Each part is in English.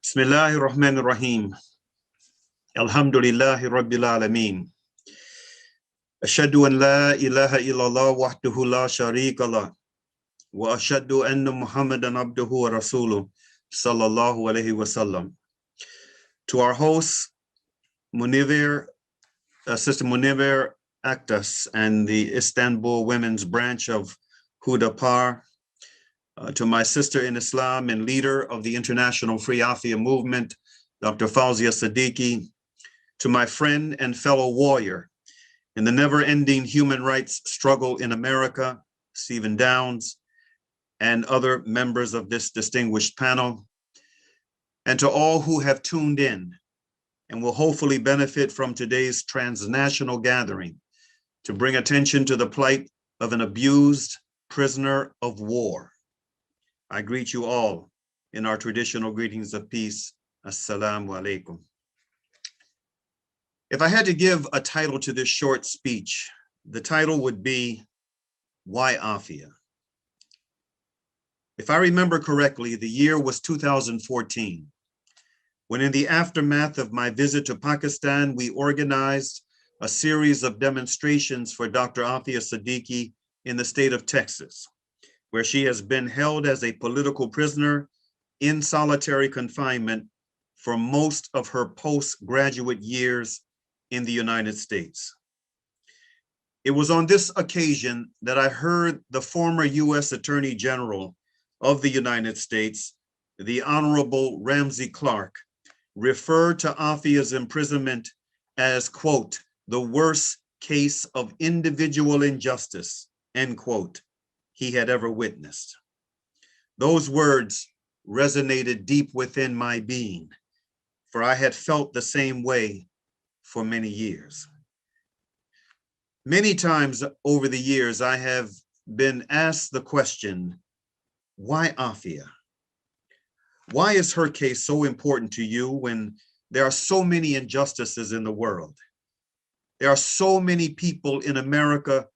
بسم الله الرحمن الرحيم الحمد لله رب العالمين أشهد أن لا إله إلا الله وحده لا شريك له وأشهد أن محمدا عبده ورسوله صلى الله عليه وسلم. To our host, Sister Munivir Aktas and the Istanbul Women's Branch of Houda, to my sister in Islam and leader of the International Free Afia Movement, Dr. Fawzia Sadiqi, to my friend and fellow warrior in the never-ending human rights struggle in America, Stephen Downs, and other members of this distinguished panel, and to all who have tuned in and will hopefully benefit from today's transnational gathering to bring attention to the plight of an abused prisoner of war. I greet you all in our traditional greetings of peace. Assalamu alaikum. If I had to give a title to this short speech, the title would be, Why Afia? If I remember correctly, the year was 2014, when in the aftermath of my visit to Pakistan, we organized a series of demonstrations for Dr. Afia Sadiqi in the state of Texas, where she has been held as a political prisoner in solitary confinement for most of her postgraduate years in the United States. It was on this occasion that I heard the former U.S. Attorney General of the United States, the Honorable Ramsey Clark, refer to Afia's imprisonment as, quote, the worst case of individual injustice, end quote, he had ever witnessed. Those words resonated deep within my being, for I had felt the same way for many years. Many times over the years, I have been asked the question, why Afia? Why is her case so important to you when there are so many injustices in the world? There are so many people in America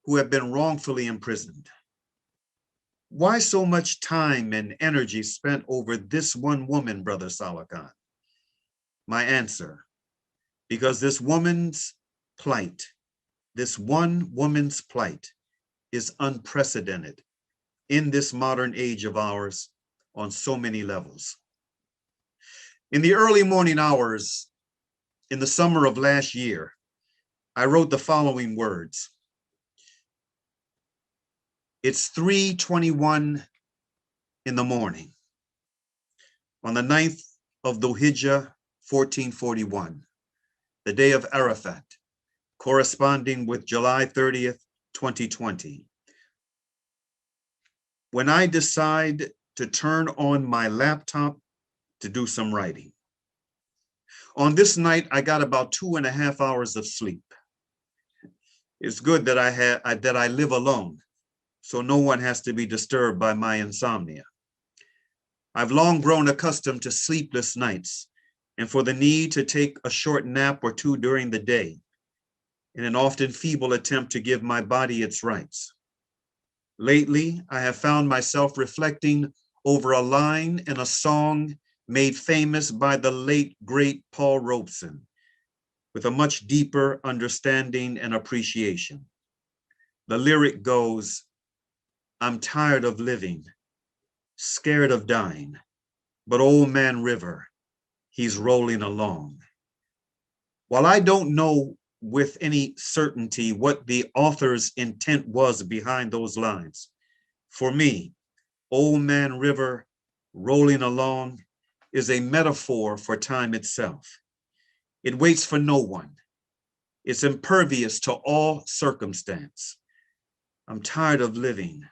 who have been wrongfully imprisoned. Why so much time and energy spent over this one woman, Brother Salakan? My answer, because this woman's plight, this one woman's plight is unprecedented in this modern age of ours on so many levels. In the early morning hours in the summer of last year, I wrote the following words. It's 3:21 in the morning on the 9th of Dhul Hijjah, 1441, the day of Arafat, corresponding with July 30th, 2020. When I decide to turn on my laptop to do some writing. On this night, I got about 2.5 hours of sleep. It's good that I live alone, so no one has to be disturbed by my insomnia. I've long grown accustomed to sleepless nights and for the need to take a short nap or two during the day in an often feeble attempt to give my body its rights. Lately, I have found myself reflecting over a line in a song made famous by the late, great Paul Robeson, with a much deeper understanding and appreciation. The lyric goes, I'm tired of living, scared of dying, but old man River, he's rolling along. While I don't know with any certainty what the author's intent was behind those lines, for me, old man River rolling along is a metaphor for time itself. It waits for no one. It's impervious to all circumstance. I'm tired of living,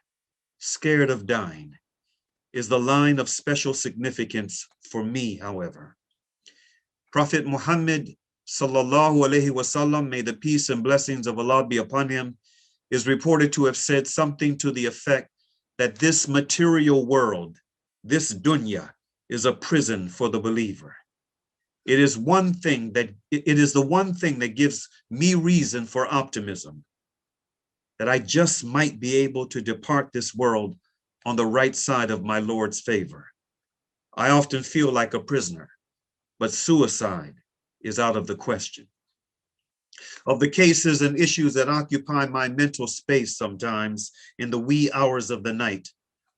scared of dying, is the line of special significance for me, however. Prophet Muhammad, sallallahu alaihi wasallam, may the peace and blessings of Allah be upon him, is reported to have said something to the effect that this material world, this dunya, is a prison for the believer. It is the one thing that gives me reason for optimism, that I just might be able to depart this world on the right side of my Lord's favor. I often feel like a prisoner, but suicide is out of the question. Of the cases and issues that occupy my mental space sometimes in the wee hours of the night,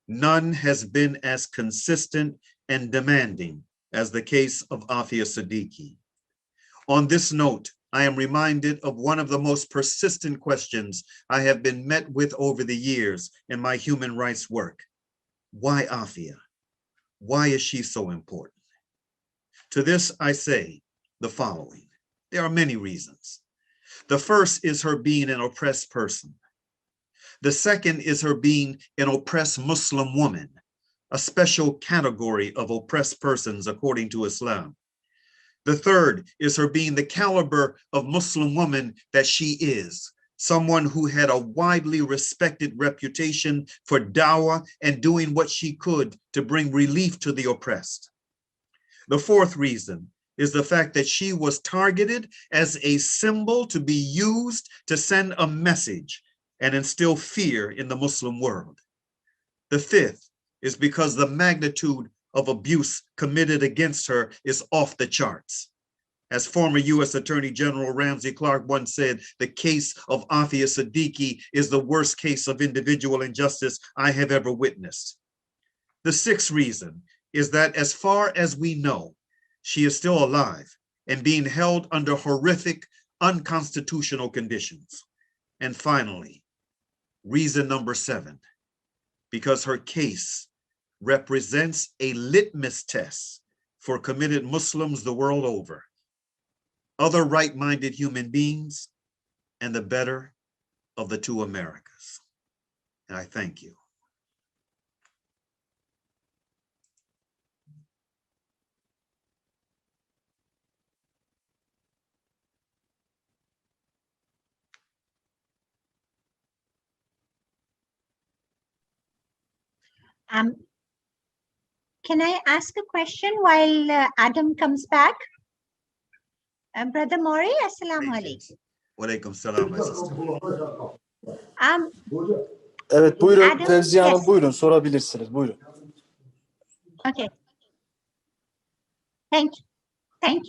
none has been as consistent and demanding as the case of Afia Sadiqi. On this note, I am reminded of one of the most persistent questions I have been met with over the years in my human rights work. Why Afia? Why is she so important? To this, I say the following. There are many reasons. The first is her being an oppressed person. The second is her being an oppressed Muslim woman, a special category of oppressed persons according to Islam. The third is her being the caliber of Muslim woman that she is, someone who had a widely respected reputation for dawah and doing what she could to bring relief to the oppressed. The fourth reason is the fact that she was targeted as a symbol to be used to send a message and instill fear in the Muslim world. The fifth is because the magnitude of abuse committed against her is off the charts. As former U.S. Attorney General Ramsey Clark once said, the case of Afia Sadiqi is the worst case of individual injustice I have ever witnessed. The sixth reason is that as far as we know, she is still alive and being held under horrific, unconstitutional conditions. And finally, reason number 7, because her case represents a litmus test for committed Muslims the world over, other right-minded human beings, and the better of the two Americas. And I thank you. Can I ask a question while Adam comes back? Brother Mori, assalamu alaikum. Wa alaikum salam, my sister. Evet, buyurun Adam, Fevziye Hanım, yes. buyurun sorabilirsiniz. Buyurun. Okay. Thank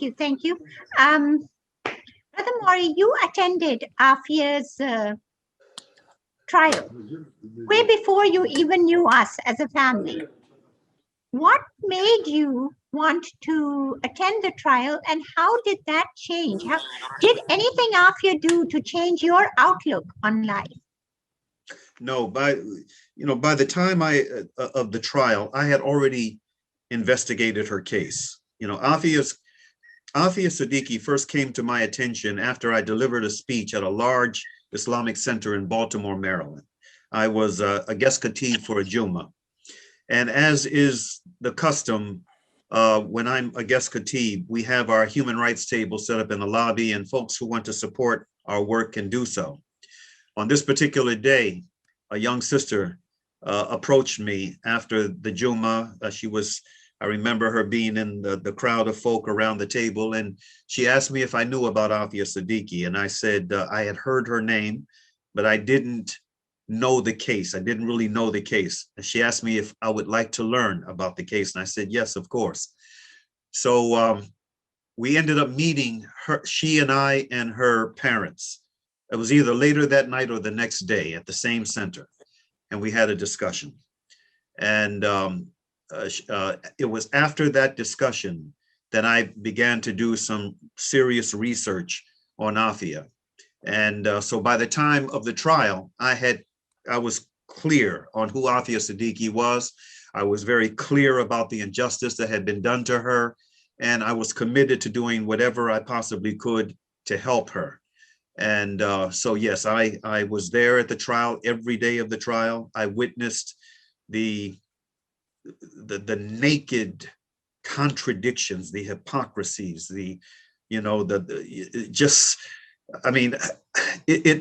you. Brother Mori, you attended Afia's trial way before you even knew us as a family. What made you want to attend the trial, and how did that change? How did anything Afia do to change your outlook on life? No, by the time of the trial, I had already investigated her case. Afia Sadiqi first came to my attention after I delivered a speech at a large Islamic center in Baltimore, Maryland. I was a guest khatib for a Jummah. And as is the custom, when I'm a guest khatib, we have our human rights table set up in the lobby, and folks who want to support our work can do so. On this particular day, a young sister approached me after the Jummah. I remember her being in the crowd of folk around the table, and she asked me if I knew about Afia Sadiqi, and I said I had heard her name, but I didn't know the case. I didn't really know the case. And she asked me if I would like to learn about the case, and I said yes, of course. So we ended up meeting her, she and I and her parents. It was either later that night or the next day at the same center, and we had a discussion. And it was after that discussion that I began to do some serious research on Afia. And so by the time of the trial, I was clear on who Afia Sadiqi was. I was very clear about the injustice that had been done to her, and I was committed to doing whatever I possibly could to help her. And so yes, I was there at the trial every day of the trial. I witnessed the naked contradictions, the hypocrisies, it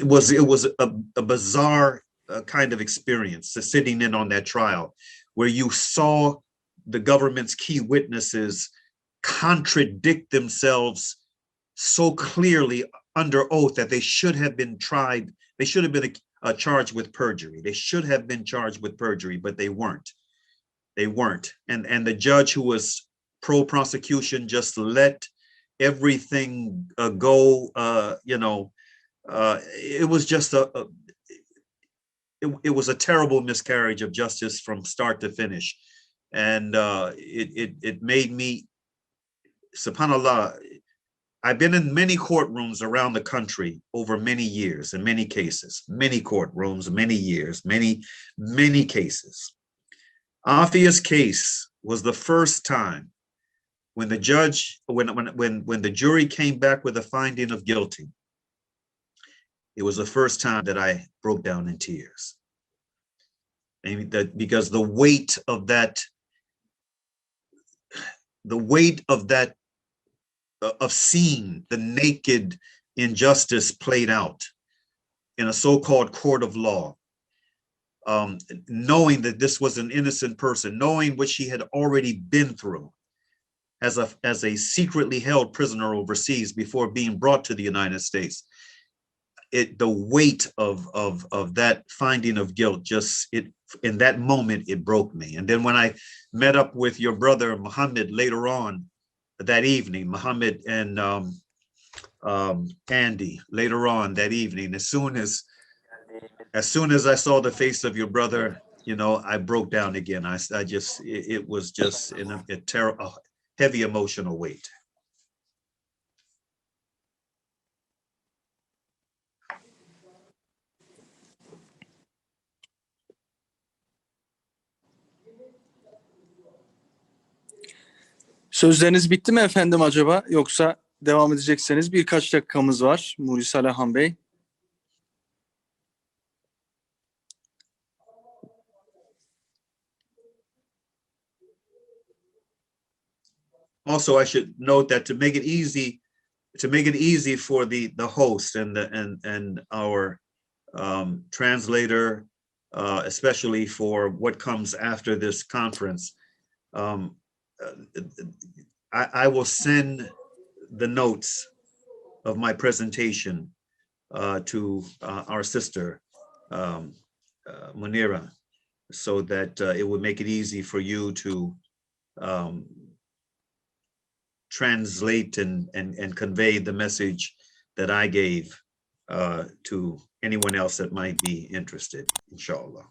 was a bizarre kind of experience, sitting in on that trial, where you saw the government's key witnesses contradict themselves so clearly under oath that they should have been tried. They should have been charged with perjury. They should have been charged with perjury, but they weren't. They weren't. And the judge who was pro-prosecution just let everything go, it was just it was a terrible miscarriage of justice from start to finish. And it made me, subhanAllah, I've been in many courtrooms around the country over many years, in many cases, many courtrooms, many years, many cases. Afiya's case was the first time when the judge, when the jury came back with a finding of guilty. It was the first time that I broke down in tears. And because the weight of that, of seeing the naked injustice played out in a so-called court of law, knowing that this was an innocent person, knowing what she had already been through as a secretly held prisoner overseas before being brought to the United States. The weight of that finding of guilt, just in that moment, it broke me. And then when I met up with your brother Muhammad later on that evening, Muhammad and Andy later on that evening, as soon as I saw the face of your brother, I broke down again. It was just in a heavy emotional weight. Sözleriniz bitti mi efendim acaba? Yoksa devam edecekseniz birkaç dakikamız var. Muris Alahan Bey. Also, I should note that to make it easy for the host and our translator, especially for what comes after this conference, I will send the notes of my presentation to our sister Munira, so that it would make it easy for you to translate and convey the message that I gave to anyone else that might be interested, inshallah.